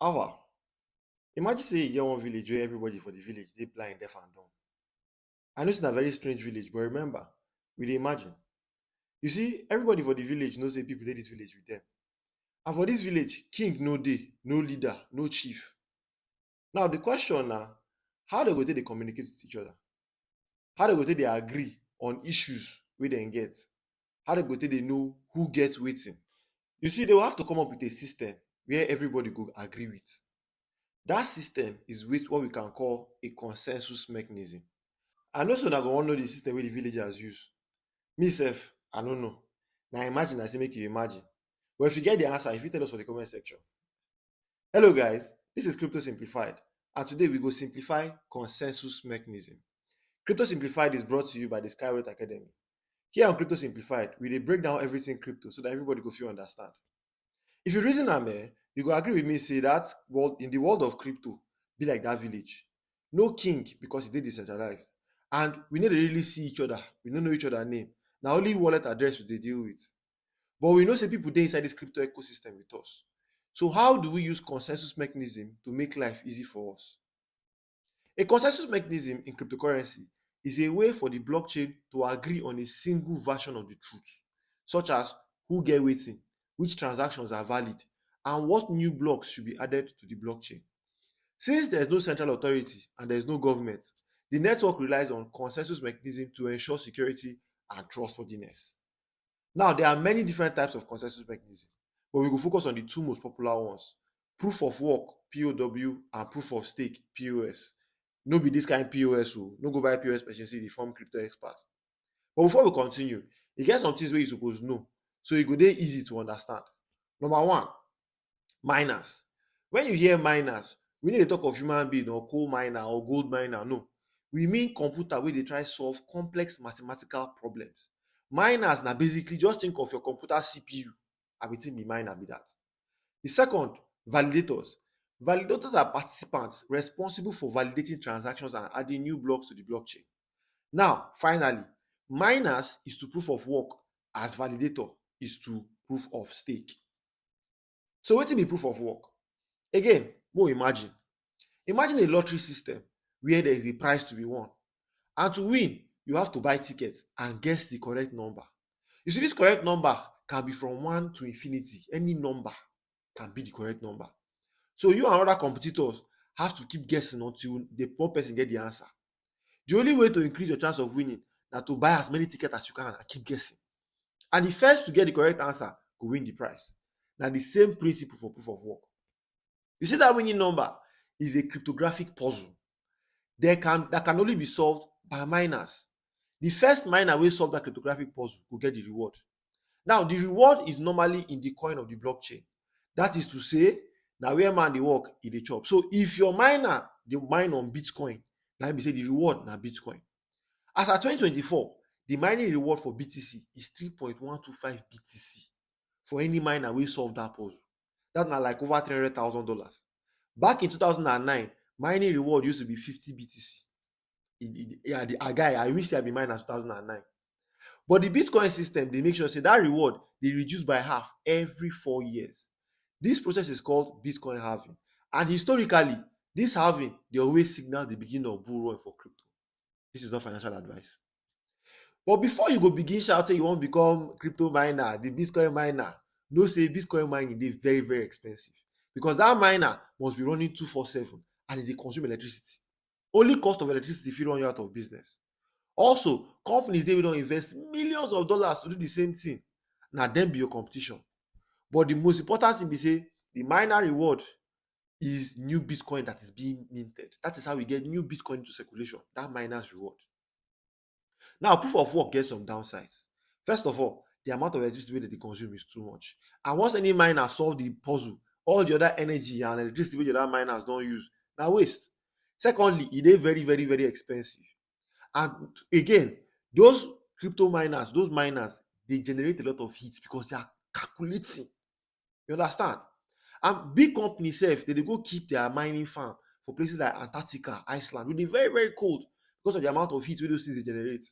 However, imagine say you get one village where everybody for the village they blind, deaf and dumb. I know it's a very strange village, but remember, we dey imagine. You see, everybody for the village knows say people dey this village with them. And for this village, king no dey, no leader, no chief. Now the question na, how they go take dey communicate with each other? How they go take dey agree on issues wey dem get? How they go take dey know who gets wetin? You see, they will have to come up with a system where everybody go agree with. That system is with what we can call a consensus mechanism. I know say una go wan know the system wey the villagers use. Me sef, I no know. Na imagine I say make you imagine. But if you get the answer, you fit tell us for the comment section. Hello guys, this is Crypto Simplified, and today we go simplify consensus mechanism. Crypto Simplified is brought to you by the Skyrate Academy. Here on Crypto Simplified, we dey break down everything crypto so that everybody go fit understand. If you reason am, you go agree with me say that in the world of crypto be like that village. No king because e dey decentralized, and we no dey really see each other. We no know each other name. Na only wallet address we dey deal with. But we know say people dey inside this crypto ecosystem with us. So how do we use consensus mechanism to make life easy for us? A consensus mechanism in cryptocurrency is a way for the blockchain to agree on a single version of the truth, such as who get wetin, which transactions are valid, and what new blocks should be added to the blockchain. Since there is no central authority and there is no government, the network relies on consensus mechanism to ensure security and trustworthiness. Now, there are many different types of consensus mechanism, but we will focus on the two most popular ones: proof of work (POW) and proof of stake (POS). No be this kind POS o, no go buy POS machine say dey form crypto expert. But before we continue, e get some things wey you suppose know so e go dey easy to understand. Number one, miners. When you hear miners, we no dey talk of human being or coal miner or gold miner, no. We mean computer wey dey try solve complex mathematical problems. Miners na basically just think of your computer CPU, and wetin be miner be that. The second, validators. Validators are participants responsible for validating transactions and adding new blocks to the blockchain. Now, finally, miners is to proof of work as validator is to proof of stake. So wetin be proof of work? Again, more imagine. Imagine a lottery system where there is a prize to be won. And to win, you have to buy tickets and guess the correct number. You see, this correct number can be from 1 to infinity. Any number can be the correct number. So you and other competitors have to keep guessing until the poor person get the answer. The only way to increase your chance of winning na to buy as many tickets as you can and keep guessing. And the first to get the correct answer go win the prize. Na the same principle for proof of work. You see, that winning number is a cryptographic puzzle that can only be solved by miners. The first miner wey solve that cryptographic puzzle go get the reward. Now, the reward is normally in the coin of the blockchain. That is to say, na where man dey work, e dey chop. So if your miner dey mine on Bitcoin, na im be say the reward na Bitcoin. As at 2024, the mining reward for BTC is 3.125 BTC for any miner wey solve that puzzle. That na like over $300,000. Back in 2009, mining reward used to be 50 BTC. I wish I be mine in 2009. But the Bitcoin system, they make sure say that reward they reduce by half every 4 years. This process is called Bitcoin halving. And historically, this halving, they always signal the beginning of bull run for crypto. This is not financial advice. But before you go begin shouting you want become crypto miner, the Bitcoin miner, know say Bitcoin mining is very, very expensive. Because that miner must be running 24/7 and they consume electricity. Only cost of electricity fit run you out of business. Also, companies dey wey don invest millions of dollars to do the same thing. Na dem be your competition. But the most important thing be say the miner reward is new Bitcoin that is being minted. That is how we get new Bitcoin into circulation, that miner's reward. Now, proof of work gets some downsides. First of all, the amount of electricity that they consume is too much. And once any miner solve the puzzle, all the other energy and electricity wey the other miners don use na waste. Secondly, e dey very, very, very expensive. And again, those crypto miners, those miners, they generate a lot of heat because they are calculating. You understand? And big companies sef, they go keep their mining farm for places like Antarctica, Iceland, wey dey very, very cold because of the amount of heat wey those things dey generate.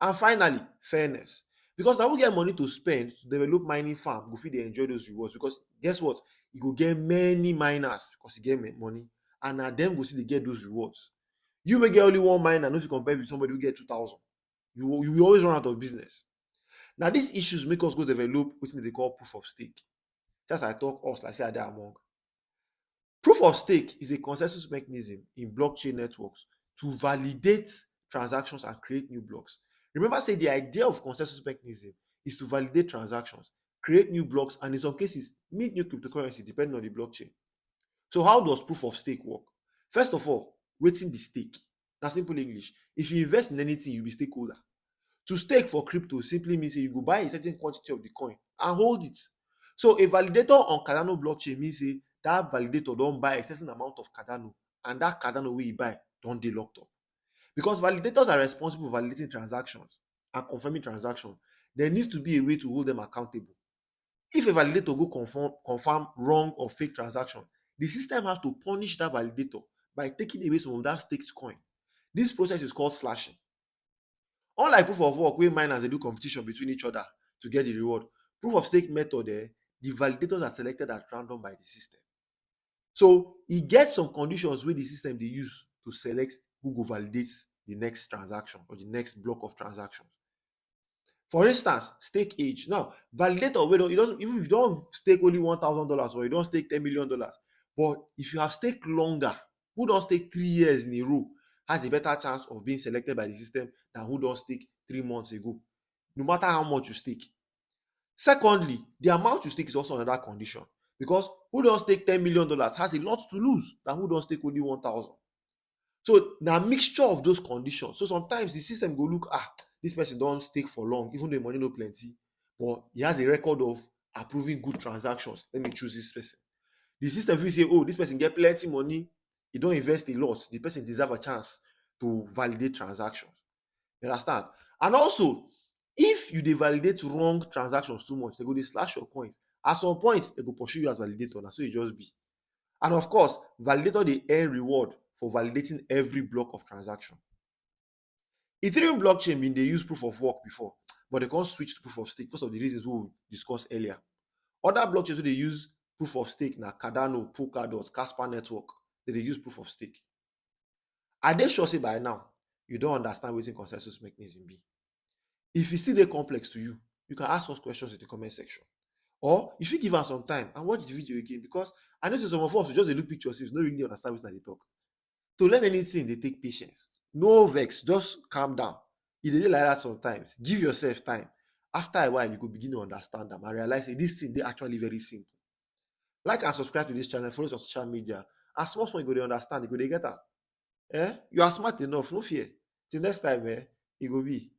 And finally, fairness. Because I will get money to spend to develop mining farm, go fit dey enjoy those rewards. Because guess what? You go get many miners because you get money, and na dem go still dey get those rewards. You wey get only one miner no fit compare with somebody who get 2,000. You will always run out of business. Now these issues make us go develop wetin dem dey call proof of stake. Just as I talk us like say I dey among. Proof of stake is a consensus mechanism in blockchain networks to validate transactions and create new blocks. Remember, say the idea of consensus mechanism is to validate transactions, create new blocks, and in some cases, mint new cryptocurrency depending on the blockchain. So, how does proof of stake work? First of all, wetin be stake? Na simple English. If you invest in anything, you be stakeholder. To stake for crypto simply means say you go buy a certain quantity of the coin and hold it. So a validator on Cardano blockchain means say that validator don buy a certain amount of Cardano, and that Cardano wey e buy don dey locked up. Because validators are responsible for validating transactions and confirming transactions, there needs to be a way to hold them accountable. If a validator go confirm wrong or fake transaction, the system has to punish that validator by taking away some of that staked coin. This process is called slashing. Unlike proof of work, wey miners dey do competition between each other to get the reward, proof of stake method, the validators are selected at random by the system. So e get some conditions wey the system dey use to select who go validate the next transaction or the next block of transactions. For instance, stake age. Now, validator wey even if you don stake only $1,000 or you don stake $10 million, but if you have staked longer, who don stake 3 years in a row has a better chance of being selected by the system than who don stake 3 months ago, no matter how much you stake. Secondly, the amount you stake is also another condition, because who don stake $10 million has a lot to lose than who don stake only 1,000. So na mixture of those conditions. So sometimes the system go look, this person don stake for long, even though the money no plenty, but he has a record of approving good transactions. Let me choose this person. The system fit say, oh, this person get plenty money, he don invest a lot, the person deserve a chance to validate transactions. You understand? And also, if you dey validate wrong transactions too much, they go dey slash your coins. At some point, they go pursue you as validator. Na so e just be. And of course, validator dey earn reward for validating every block of transaction. Ethereum blockchain bin dey use proof of work before, but they can't switch to proof of stake because of the reasons we discussed earlier. Other blockchains wey dey use proof of stake na Cardano, Polkadot, Casper Network. They dey use proof of stake. I dey sure say by now you don understand wetin consensus mechanism be. If e still dey complex to you, you can ask us questions in the comment section, or you fit give am some time and watch the video again, because I know say some of us we just dey look pictures, no really understand wetin I dey talk. To learn anything dey take patience. No vex, just calm down. E dey like that sometimes. Give yourself time. After a while, you go begin to understand am and realize say this thing dey actually very simple. Like and subscribe to this channel, follow us on social media. As small you go dey understand, you go dey get am. You are smart enough, no fear. Till next time, e go be.